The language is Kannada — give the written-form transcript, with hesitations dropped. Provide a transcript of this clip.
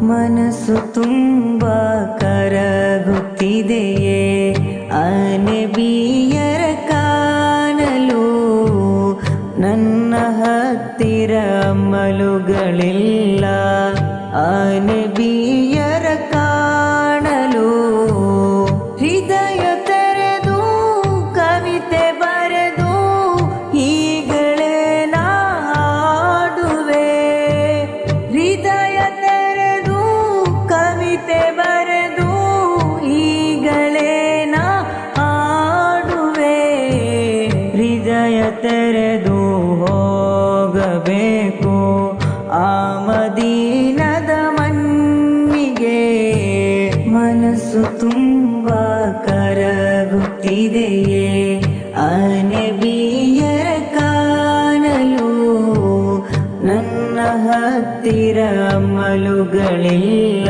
ಮನಸ್ಸು ತುಂಬ ಕರಗುತ್ತಿದೆಯೇ ಅನಬಿಯರ ಕಾಣಲು ನನ್ನ ಹತ್ತಿರ ಅಮಲುಗಳಿಲ್ಲ ಅನಬಿಯರ ಕಾಣಲು ಹೃದಯ ತೆರೆದು ಕವಿತೆ ಬರೆದು ಈಗಲೇ ನಾ ಹಾಡುವೆ ಹೃದಯ ತೆರೆದು ಕವಿತೆ ಬರೆದು ಈಗಲೇ ನಾ ಹಾಡುವೆ ಹೃದಯ ತೆರೆದು ಹೋಗಬೇಕು ಆ ಮದೀನದ ಮಣ್ಣಿಗೆ ಮನಸ್ಸು ತುಂಬ ಕರಗುತ್ತಿದೆಯೇ ಅನಬಿಯರ ಕಾಣಲು ನನ್ನ ಹತ್ತಿರ ಅಮಲುಗಳಿಲ್ಲ